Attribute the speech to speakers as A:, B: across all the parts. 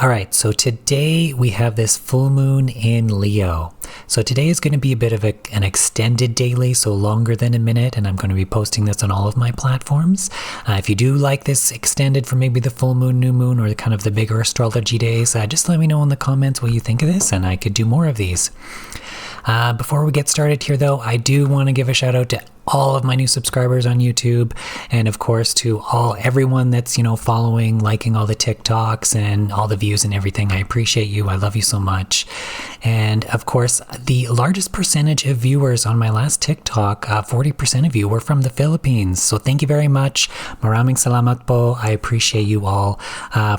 A: All right, so today we have this full moon in Leo. So today is going to be a bit of an extended daily, so longer than a minute, and I'm going to be posting this on all of my platforms. If you do like this extended for maybe the full moon, new moon, or kind of the bigger astrology days, just let me know in the comments what you think of this, and I could do more of these. Before we get started here, though, I do want to give a shout out to all of my new subscribers on YouTube, and of course to everyone that's following, liking all the TikToks and all the views and everything. I appreciate you. I love you so much. And of course, the largest percentage of viewers on my last TikTok, 40% of you were from the Philippines. So thank you very much. Maraming salamat po. I appreciate you all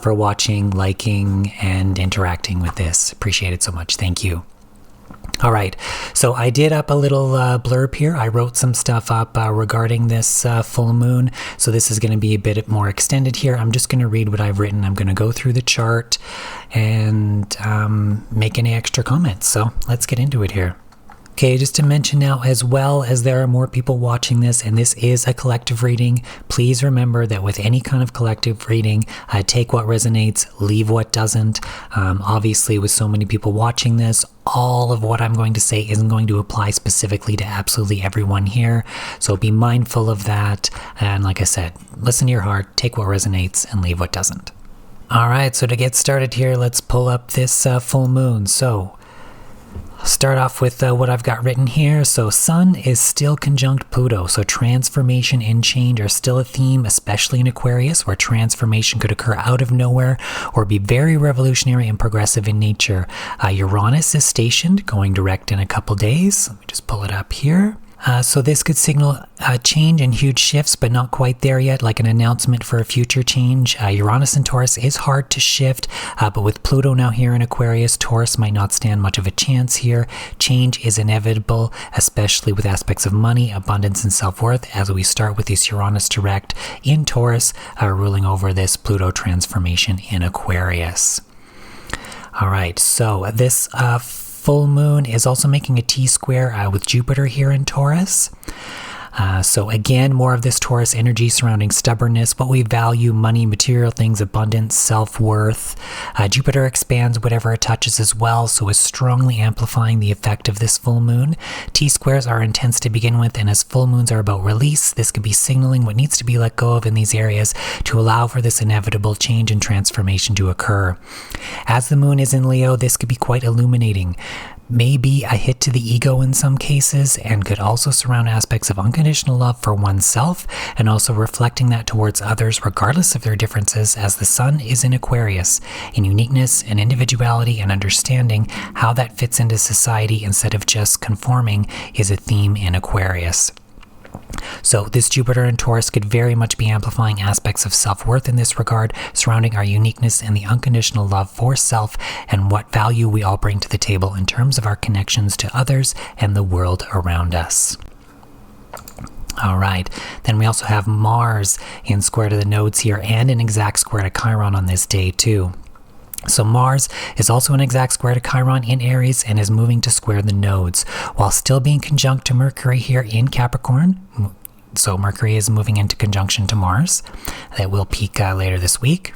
A: for watching, liking, and interacting with this. Appreciate it so much. Thank you. All right, so I did up a little blurb here. I wrote some stuff up regarding this full moon, so this is going to be a bit more extended here. I'm just going to read what I've written. I'm going to go through the chart and make any extra comments. So let's get into it here. Okay, just to mention now, as well as there are more people watching this, and this is a collective reading, please remember that with any kind of collective reading, take what resonates, leave what doesn't. Obviously, with so many people watching this, all of what I'm going to say isn't going to apply specifically to absolutely everyone here. So be mindful of that. And like I said, listen to your heart, take what resonates, and leave what doesn't. All right, so to get started here, let's pull up this full moon. So start off with what I've got written here. So Sun is still conjunct Pluto, so transformation and change are still a theme, especially in Aquarius, where transformation could occur out of nowhere or be very revolutionary and progressive in nature. Uranus is stationed, going direct in a couple days. Let me just pull it up here. So this could signal change and huge shifts, but not quite there yet, like an announcement for a future change. Uranus in Taurus is hard to shift, but with Pluto now here in Aquarius, Taurus might not stand much of a chance here. Change is inevitable, especially with aspects of money, abundance, and self-worth, as we start with this Uranus direct in Taurus, ruling over this Pluto transformation in Aquarius. All right, so this full moon is also making a T-square with Jupiter here in Taurus. So again, more of this Taurus energy surrounding stubbornness, what we value, money, material things, abundance, self-worth. Jupiter expands whatever it touches as well, so is strongly amplifying the effect of this full moon. T-squares are intense to begin with, and as full moons are about release, this could be signaling what needs to be let go of in these areas to allow for this inevitable change and transformation to occur. As the moon is in Leo, this could be quite illuminating. Maybe a hit to the ego in some cases, and could also surround aspects of unconditional love for oneself, and also reflecting that towards others regardless of their differences, as the Sun is in Aquarius. In uniqueness and individuality and understanding how that fits into society instead of just conforming is a theme in Aquarius. So this Jupiter in Taurus could very much be amplifying aspects of self-worth in this regard, surrounding our uniqueness and the unconditional love for self and what value we all bring to the table in terms of our connections to others and the world around us. All right, then we also have Mars in square to the nodes here and an exact square to Chiron on this day too. So Mars is also an exact square to Chiron in Aries and is moving to square the nodes, while still being conjunct to Mercury here in Capricorn. So Mercury is moving into conjunction to Mars. That will peak later this week.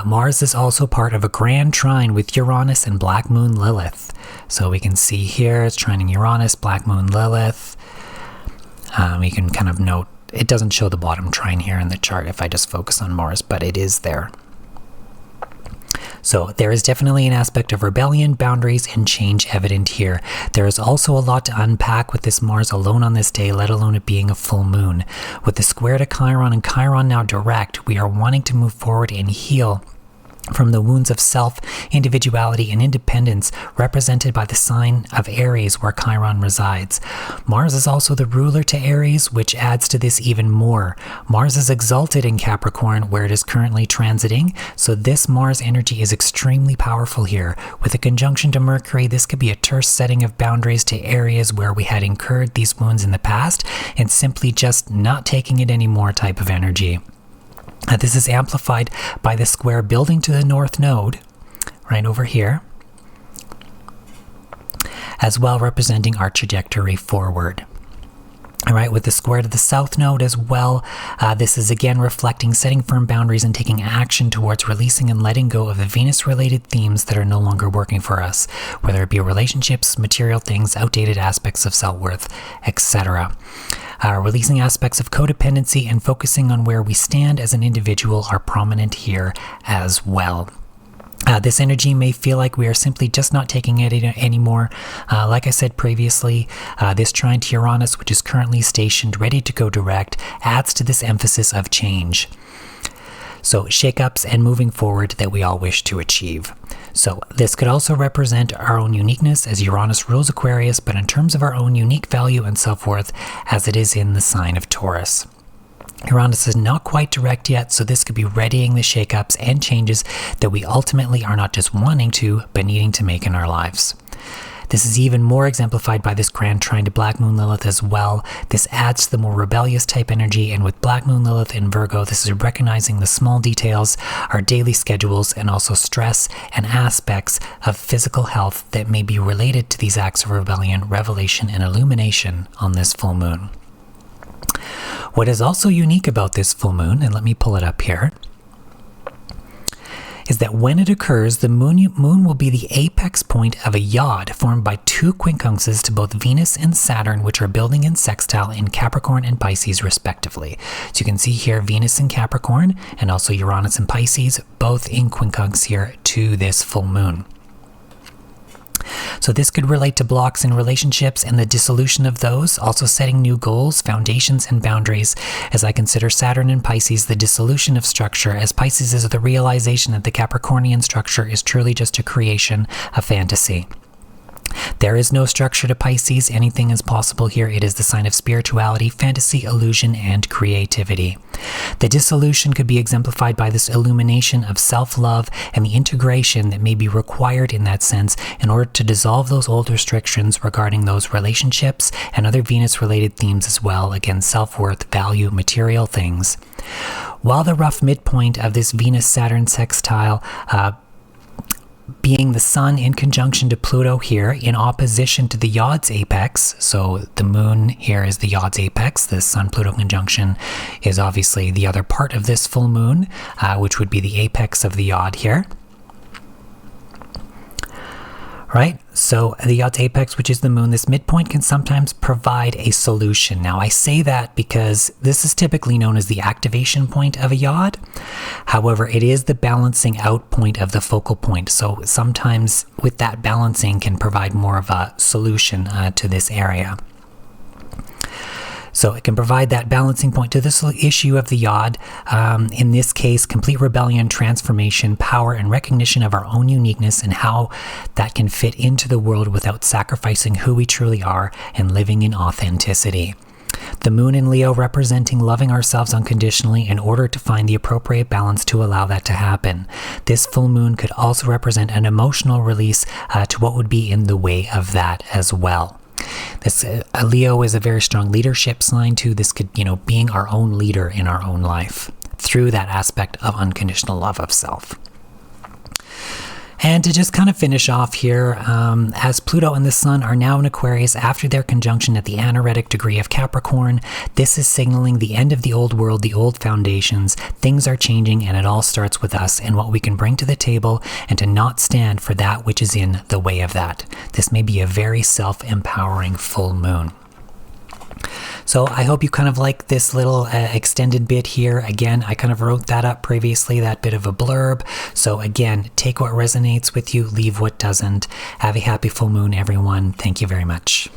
A: Mars is also part of a grand trine with Uranus and Black Moon Lilith. So we can see here it's trining Uranus, Black Moon Lilith. We can kind of note, it doesn't show the bottom trine here in the chart if I just focus on Mars, but it is there. So there is definitely an aspect of rebellion, boundaries, and change evident here. There is also a lot to unpack with this Mars alone on this day, let alone it being a full moon. With the square to Chiron and Chiron now direct, we are wanting to move forward and heal from the wounds of self, individuality, and independence represented by the sign of Aries where Chiron resides. Mars is also the ruler to Aries, which adds to this even more. Mars is exalted in Capricorn where it is currently transiting, so this Mars energy is extremely powerful here. With a conjunction to Mercury, this could be a terse setting of boundaries to areas where we had incurred these wounds in the past and simply just not taking it anymore type of energy. This is amplified by the square building to the north node, right over here, as well representing our trajectory forward. All right, with the square to the south node as well, this is again reflecting setting firm boundaries and taking action towards releasing and letting go of the Venus-related themes that are no longer working for us, whether it be relationships, material things, outdated aspects of self-worth, etc. Releasing aspects of codependency and focusing on where we stand as an individual are prominent here as well. This energy may feel like we are simply just not taking it anymore. Like I said previously, this trine to Uranus, which is currently stationed ready to go direct, adds to this emphasis of change. So shakeups and moving forward that we all wish to achieve. So this could also represent our own uniqueness as Uranus rules Aquarius, but in terms of our own unique value and self-worth as it is in the sign of Taurus. Uranus is not quite direct yet, so this could be readying the shakeups and changes that we ultimately are not just wanting to, but needing to make in our lives. This is even more exemplified by this grand trine to Black Moon Lilith as well. This adds to the more rebellious type energy, and with Black Moon Lilith in Virgo, this is recognizing the small details, our daily schedules, and also stress and aspects of physical health that may be related to these acts of rebellion, revelation, and illumination on this full moon. What is also unique about this full moon, and let me pull it up here, is that when it occurs, the moon will be the apex point of a yod formed by two quincunxes to both Venus and Saturn, which are building in sextile in Capricorn and Pisces respectively. So you can see here Venus in Capricorn and also Uranus and Pisces, both in quincunx here to this full moon. So this could relate to blocks in relationships and the dissolution of those, also setting new goals, foundations, and boundaries, as I consider Saturn and Pisces the dissolution of structure, as Pisces is the realization that the Capricornian structure is truly just a creation, a fantasy. There is no structure to Pisces. Anything is possible here. It is the sign of spirituality, fantasy, illusion, and creativity. The dissolution could be exemplified by this illumination of self-love and the integration that may be required in that sense in order to dissolve those old restrictions regarding those relationships and other Venus-related themes as well, again, self-worth, value, material things. While the rough midpoint of this Venus-Saturn sextile being the Sun in conjunction to Pluto here in opposition to the Yod's apex. So the moon here is the Yod's apex. The Sun-Pluto conjunction is obviously the other part of this full moon, which would be the apex of the Yod here. Right? So the Yod's apex, which is the moon, this midpoint can sometimes provide a solution. Now I say that because this is typically known as the activation point of a Yod. However, it is the balancing out point of the focal point. So sometimes with that balancing can provide more of a solution to this area. So it can provide that balancing point to this issue of the Yod. In this case, complete rebellion, transformation, power, and recognition of our own uniqueness and how that can fit into the world without sacrificing who we truly are and living in authenticity. The moon in Leo representing loving ourselves unconditionally in order to find the appropriate balance to allow that to happen. This full moon could also represent an emotional release to what would be in the way of that as well. This Leo is a very strong leadership sign too. This could, being our own leader in our own life through that aspect of unconditional love of self. And to just kind of finish off here, as Pluto and the Sun are now in Aquarius after their conjunction at the anaretic degree of Capricorn, this is signaling the end of the old world, the old foundations. Things are changing and it all starts with us and what we can bring to the table and to not stand for that which is in the way of that. This may be a very self-empowering full moon. So I hope you kind of like this little extended bit here. Again, I kind of wrote that up previously, that bit of a blurb. So again, take what resonates with you, leave what doesn't. Have a happy full moon, everyone. Thank you very much.